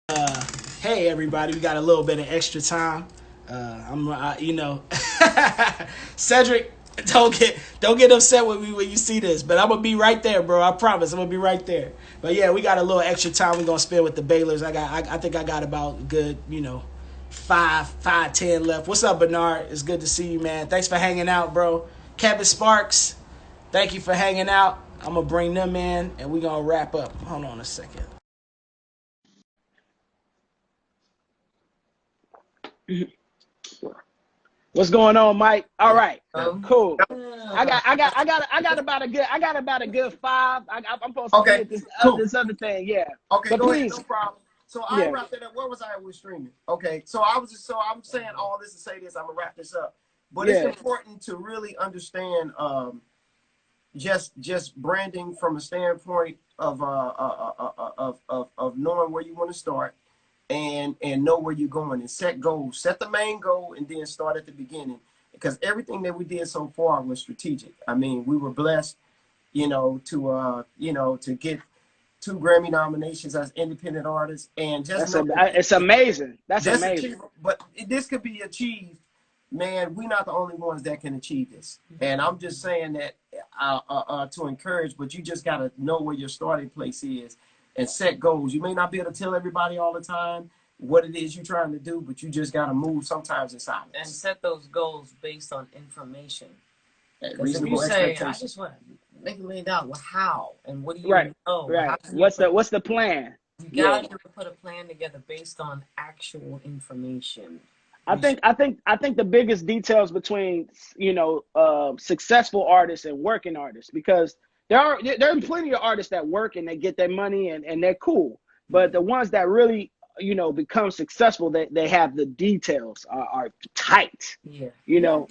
Hey everybody, we got a little bit of extra time. Cedric, don't get upset with me when you see this, but I'm gonna be right there, bro. I promise, I'm gonna be right there. But yeah, we got a little extra time we're gonna spend with the Baylors. I think I got about good, 5, 10 left. What's up, Bernard? It's good to see you, man. Thanks for hanging out, bro. Kevin Sparks, thank you for hanging out. I'm gonna bring them in, and we're gonna wrap up. Hold on a second. What's going on, Mike? All right, cool. I got about a good 5. I'm supposed to be Okay, at this cool. this other thing, yeah. Okay, But go ahead, please, no problem. So I yeah, wrapped it up. Where was I with streaming? Okay, so I'm saying all this to say this. I'm gonna wrap this up, but it's yeah, important to really understand just branding from a standpoint of knowing where you want to start and know where you're going and set goals. Set the main goal and then start at the beginning because everything that we did so far was strategic. I mean, we were blessed, to get 2 Grammy nominations as independent artists, and just know it's amazing. That's that's amazing. achievable. But this could be achieved, man. We're not the only ones that can achieve this, and I'm just saying that to encourage. But you just got to know where your starting place is and set goals. You may not be able to tell everybody all the time what it is you're trying to do, but you just got to move sometimes in silence. And set those goals based on information. Because if you Reasonable say, I expectations. just want to make $1 million, well, how? And what do you Right, know? right. How do you What's the plan? You gotta put a plan together based on actual information. I think the biggest details between successful artists and working artists, because there are plenty of artists that work and they get their money and they're cool, but the ones that really become successful, they have the details are tight. Yeah.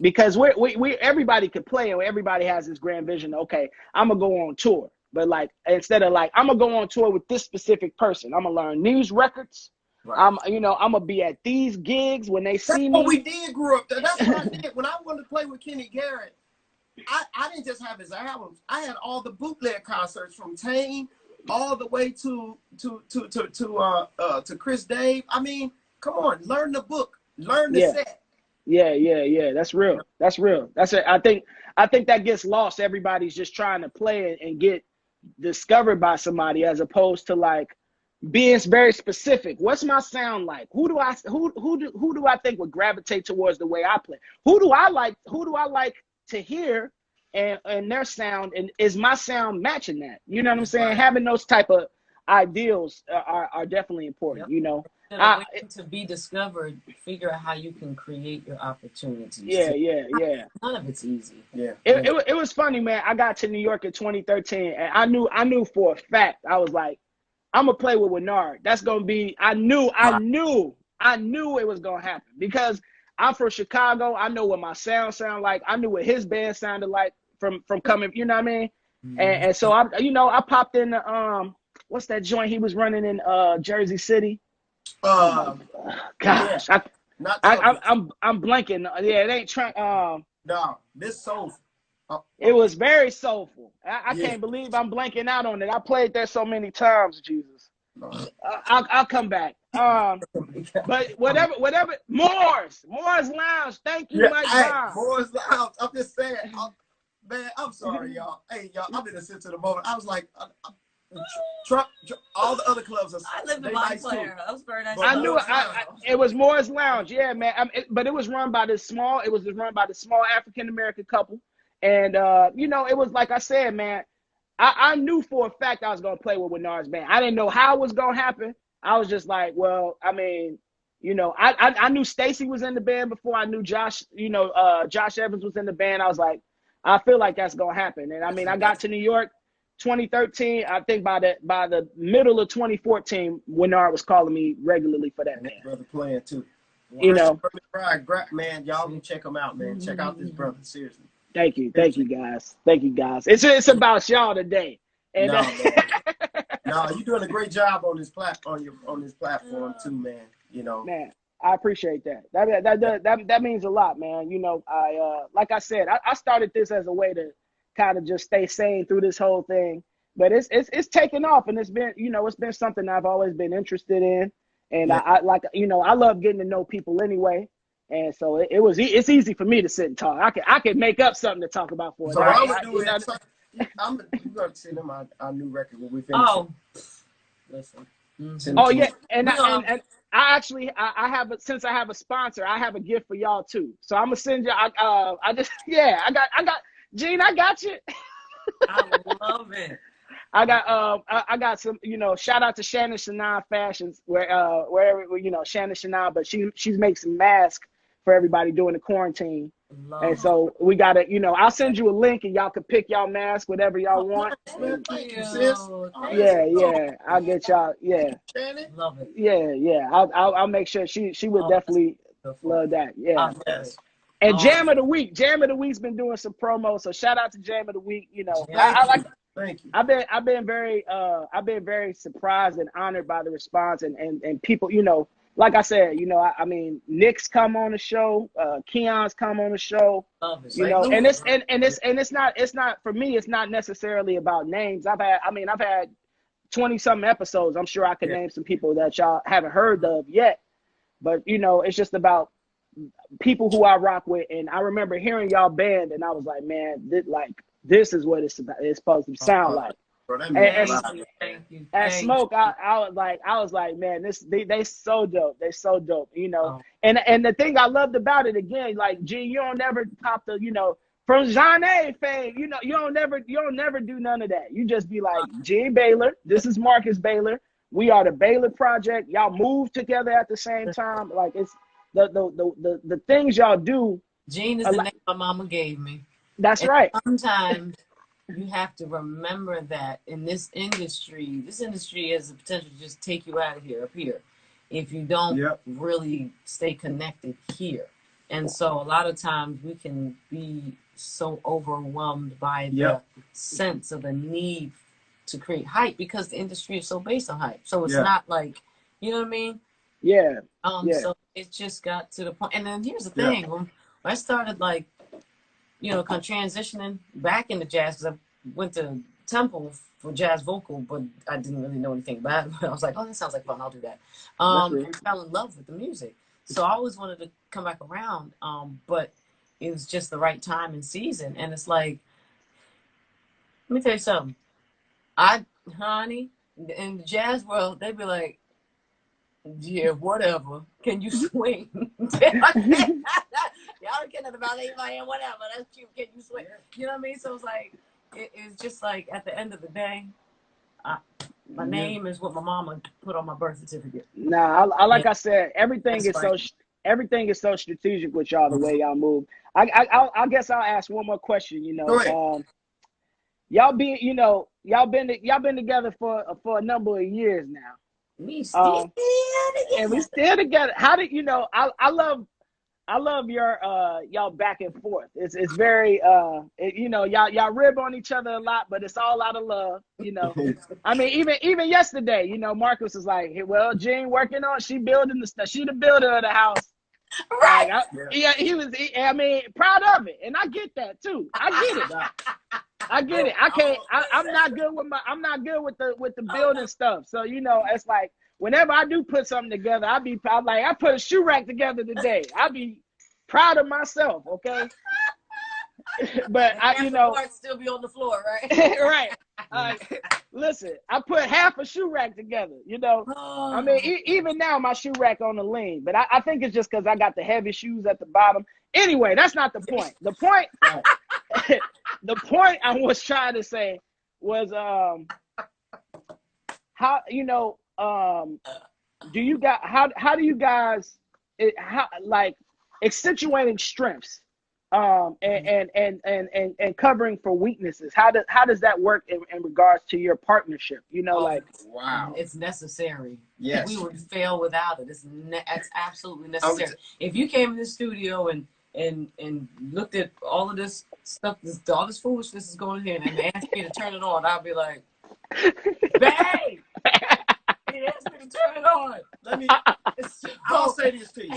Because we everybody could play and everybody has this grand vision. Okay, I'm gonna go on tour, but like instead of like I'm gonna go on tour with this specific person, I'm gonna learn these records. Right. I'm gonna be at these gigs when they see That's me. what we did grow up. That's what I did. When I wanted to play with Kenny Garrett, I didn't just have his albums. I had all the bootleg concerts from Tane all the way to Chris Dave. I mean, come on, learn the book, learn the set. Yeah. That's real. That's real. That's it. I think that gets lost. Everybody's just trying to play and get discovered by somebody as opposed to like being very specific. What's my sound like? Who do I think would gravitate towards the way I play? Who do I like to hear and their sound, and is my sound matching that? You know what I'm saying? Right. Having those type of ideals are definitely important. Yep. Waiting to be discovered, figure out how you can create your opportunities. Yeah. None of it's easy. Yeah. It was funny, man. I got to New York in 2013 and I knew for a fact, I was like, I'm gonna play with Winnard. That's gonna be. I knew it was gonna happen because I'm from Chicago. I know what my sound like. I knew what his band sounded like from coming. You know what I mean? Mm-hmm. And so I popped in the what's that joint he was running in Jersey City? Gosh, yeah. I'm blanking. Yeah, it ain't trying. No, this soulful. It was very soulful. I can't believe I'm blanking out on it. I played there so many times, Jesus. I'll come back. But whatever. Moore's Lounge. Thank you, Mike. Moore's Lounge. I'm just saying, man. I'm sorry, y'all. Hey, y'all. I'm in a sense of the moment. I was like, Trump. All the other clubs. I lived in Montclair. That was very nice. I knew it was Moore's Lounge. Yeah, man. But it was run by this small. It was run by the small African American couple. And, it was like I said, man, I knew for a fact I was going to play with Winnard's band. I didn't know how it was going to happen. I was just like, well, I mean, I knew Stacy was in the band before I knew Josh, Josh Evans was in the band. I was like, I feel like that's going to happen. And I mean, I got to New York 2013. I think by the middle of 2014, Winnard was calling me regularly for that band. Brother playing too. Man, y'all can check him out, man. Check out this brother, seriously. Thank you guys. It's about y'all today. And no, you're doing a great job on this platform too, man. Man, I appreciate that. That means a lot, man. I like I said, I started this as a way to kind of just stay sane through this whole thing, but it's taken off, and it's been it's been something I've always been interested in, And Yeah. I like, you know, I love getting to know people anyway. And so it's easy for me to sit and talk. I can make up something to talk about for a So what I'm night. gonna do is we're gonna send them our new record when we finish. Oh, listen. Send it Oh to yeah, us. and We gonna, I actually I have since I have a sponsor, I have a gift for y'all too. So I'm gonna send you. I just yeah, I got Gene, I got you. I love it. I got some, you know, shout out to Shannon Shannon Fashions, wherever, you know, Shannon Shannon, but she's making some masks for everybody during the quarantine. And Love it. so we gotta, you know, I'll send you a link and y'all can pick y'all mask, whatever y'all want. Man, And thank you, sis. Oh, Thank that's you. yeah, I'll get y'all. Yeah, Shannon. Love it. yeah. I'll make sure she would Oh, that's definitely beautiful. love that. Yeah. I love it. And Jam of the Week, Jam of the Week's been doing some promos, so shout out to Jam of the Week. You know, I like. Thank you. I've been very surprised and honored by the response and people, you know, like I said, you know, I mean, Nick's come on the show, Keon's come on the show, Love it. you know, and it's not for me, it's not necessarily about names. I've had 20 something episodes. I'm sure I could name some people that y'all haven't heard of yet, but you know, it's just about people who I rock with. And I remember hearing y'all band and I was like, man, this is what it's supposed to sound like. Bro, that And, Thank you. at Smoke, I was like, man, they so dope. They so dope, you know. Oh. And the thing I loved about it again, like, G, you don't never pop the, you know, from Jean A fame, you know, you don't never do none of that. You just be like, G Baylor, this is Marcus Baylor. We are the Baylor Project. Y'all move together at the same time. Like, it's the things y'all do. Gene is the name my mama gave me. That's and right. Sometimes you have to remember that in this industry has the potential to just take you out of here, up here, if you don't really stay connected here. And so a lot of times we can be so overwhelmed by the sense of the need to create hype because the industry is so based on hype. So it's not like, you know what I mean? Yeah. So it just got to the point. And then here's the thing. When I started, like, you know, kind of transitioning back into jazz, because I went to Temple for jazz vocal, but I didn't really know anything about it. I was like, oh, that sounds like fun. I'll do that. And fell in love with the music. So I always wanted to come back around, but it was just the right time and season. And it's like, let me tell you something. Honey, in the jazz world, they'd be like, yeah, whatever. Can you swing? Y'all don't care nothing about anybody and whatever. That's cute. Can you swing? You know what I mean? So it's like, it's just like at the end of the day, my name is what my mama put on my birth certificate. Nah, like I said, everything is so strategic with y'all the way y'all move. I guess I'll ask one more question. You know, y'all been together for a number of years now. We still together. And we still together. How did you know? I love your y'all back and forth. It's very you know, y'all rib on each other a lot, but it's all out of love, you know. I mean, even yesterday, you know, Marcus was like, hey, well, Jean working on, she building the stuff, she the builder of the house. Right. Like, I mean, proud of it. And I get that too. I get it. I get it. I'm not good with the building stuff. So, you know, it's like whenever I do put something together, I'm like, I put a shoe rack together today. I'll be proud of myself, okay? But you know, parts still be on the floor, right? right. Listen, I put half a shoe rack together, you know. I mean, even now my shoe rack on the lean, but I think it's just because I got the heavy shoes at the bottom. Anyway, that's not the point. The point, the point I was trying to say was, how, you know, do you guys, how do you guys, like accentuating strengths, and covering for weaknesses? How does that work in regards to your partnership? You know, like, wow, it's necessary. Yes, we would fail without it. It's absolutely necessary. If you came in the studio and looked at all of this stuff, all this foolishness is going here, and asked me to turn it on, I'll be like, babe, he asked me to turn it on. I'll say this to you.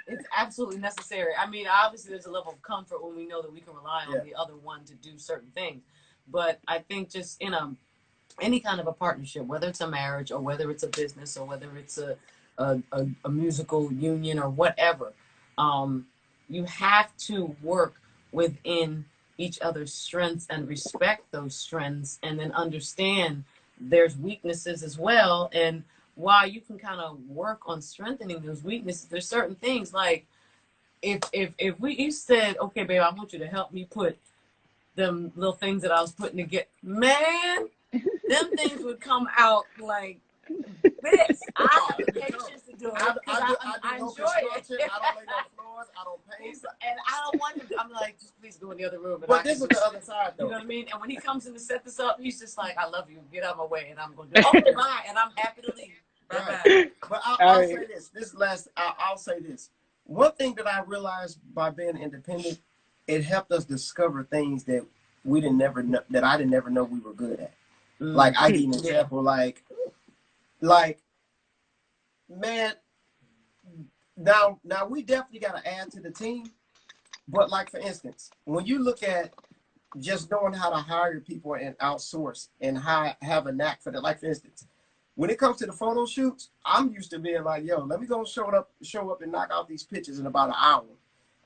It's absolutely necessary. I mean, obviously there's a level of comfort when we know that we can rely on the other one to do certain things. But I think just in a any kind of a partnership, whether it's a marriage or whether it's a business or whether it's a musical union or whatever, you have to work within each other's strengths and respect those strengths, and then understand there's weaknesses as well. And while you can kind of work on strengthening those weaknesses, there's certain things like if you said, okay, babe, I want you to help me put them little things that I was putting together, man, them things would come out like this. I have the patience to do it because I enjoy it. I don't lay no floors. I don't paint. And I don't want him to. I'm like, just please go in the other room. But this is the other side, though. You know what I mean? And when he comes in to set this up, he's just like, I love you. Get out of my way. And I'm going to do it. Okay, bye. And I'm happy to leave. Bye-bye. But I'll say this. I'll say this. One thing that I realized by being independent, it helped us discover things that we didn't never know, that I didn't never know we were good at. Like, I give you an example, like, man, now we definitely got to add to the team. But like, for instance, when you look at just knowing how to hire people and outsource and have a knack for that, like, for instance, when it comes to the photo shoots, I'm used to being like, yo, let me go show up and knock out these pictures in about an hour.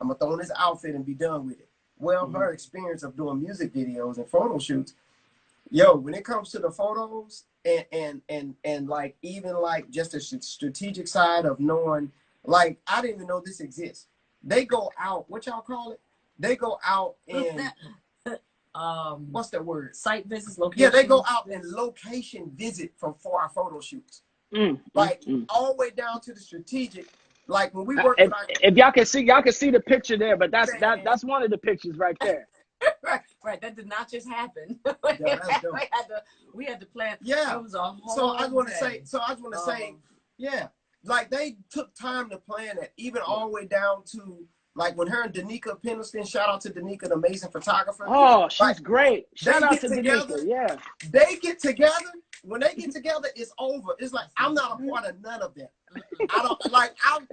I'm going to throw in this outfit and be done with it. Well, her experience of doing music videos and photo shoots, yo, when it comes to the photos and like, even like just a strategic side of knowing, like, I didn't even know this exists. They go out, what y'all call it? They go out and what's that word? Site visits, location. Yeah, they go out and location visit for our photo shoots. All the way down to the strategic. Like when we work. If y'all can see the picture there, but that's one of the pictures right there. right. That did not just happen. Yeah, that's dope. we had to plan. Yeah. It was a whole So I just want to say, yeah, like they took time to plan it, even all the way down to like when her and Danica Pendleton, shout out to Danica, the amazing photographer. Oh, she's like, great. Shout out to together, Danica. Yeah. They get together. When they get together, it's over. It's like, I'm not a part of none of that. I don't like, I'm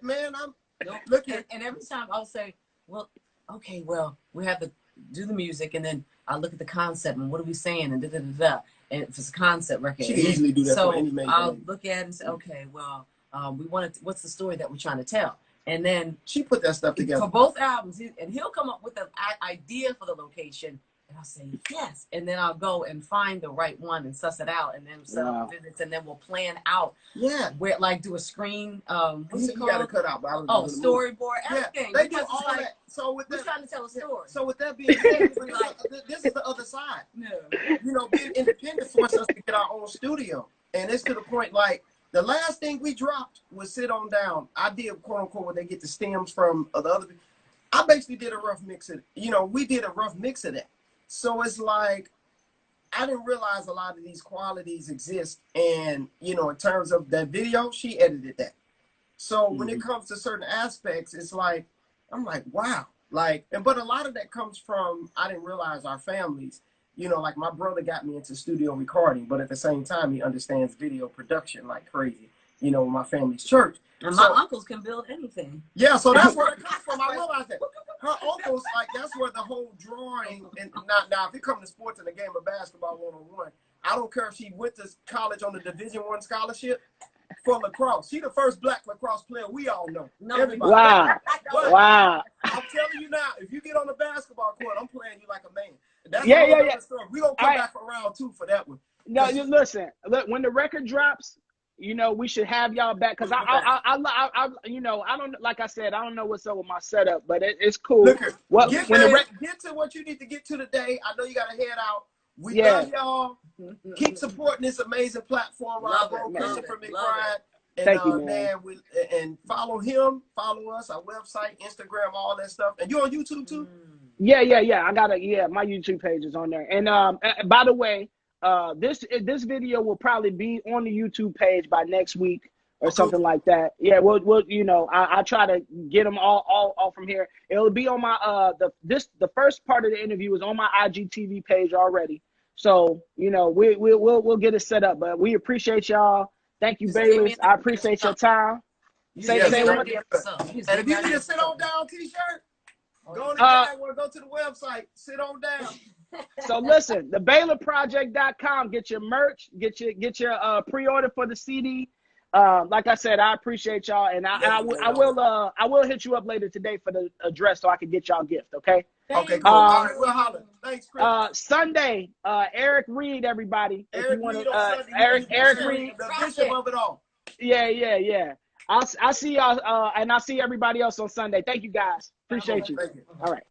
looking. And every time I'll say, well, okay, well, we have to do the music, and then I'll look at the concept and what are we saying, and da-da-da-da. And if it's a concept record. She can easily do that for any major. I'll look at it and say, okay, well, we want to, what's the story that we're trying to tell? And then she put that stuff together for both albums, and he'll come up with an idea for the location, and I'll say yes, and then I'll go and find the right one and suss it out, and then set up visits, and then we'll plan out. Yeah, where like do a screen. What's it called? You gotta cut out. Storyboard. Everything. Yeah, they do all like, that. So with we're trying to tell a story. So with that being said, this is the other side. No. You know, being independent forced us to get our own studio, and it's to the point like. The last thing we dropped was Sit On Down. I did, quote unquote, where they get the stems from the other. I basically did a rough mix of, we did a rough mix of that. So it's like, I didn't realize a lot of these qualities exist. And, in terms of that video, she edited that. So when it comes to certain aspects, it's like, I'm like, wow. Like, but a lot of that comes from, I didn't realize our families. Like my brother got me into studio recording, but at the same time, he understands video production like crazy, my family's church. And my uncles can build anything. Yeah, so that's where it comes from. I realized that. Her uncles, like, that's where the whole drawing, and now if it comes to sports and the game of basketball 101, I don't care if she went to college on the Division I scholarship for lacrosse. She the first black lacrosse player we all know. Everybody. Wow. Wow. I'm telling you now, if you get on the basketball court, I'm playing you like a man. That's yeah. We're going to come back for round 2 for that one. No, you listen. Look, when the record drops, we should have y'all back because I don't, like I said, I don't know what's up with my setup, but it's cool. Look, get to what you need to get to today. I know you got to head out. We love y'all. Keep supporting this amazing platform. Christopher McBride. And, Thank you, man. And follow him, follow us, our website, Instagram, all that stuff. And you on YouTube too? Yeah. I got my YouTube page is on there. And by the way, this video will probably be on the YouTube page by next week or something like that. Yeah, we'll I try to get them all from here. It'll be on my the first part of the interview is on my IGTV page already. So we'll get it set up. But we appreciate y'all. Thank you, Baylor. I appreciate your time. Say what. And if you need a Sit On Down t-shirt, go to the website. Sit On Down. So listen, the BaylorProject.com. Get your merch. Get your pre-order for the CD. Like I said, I appreciate y'all, and I will hit you up later today for the address so I can get y'all a gift. Okay. Okay, cool. All right, we'll holler. Thanks, Chris. Sunday, Eric Reed, everybody. Eric If you want Reed to, on Sunday. Eric Reed, the bishop of it all. Yeah. I'll see y'all, and I'll see everybody else on Sunday. Thank you guys. Appreciate you. Thank you. All right.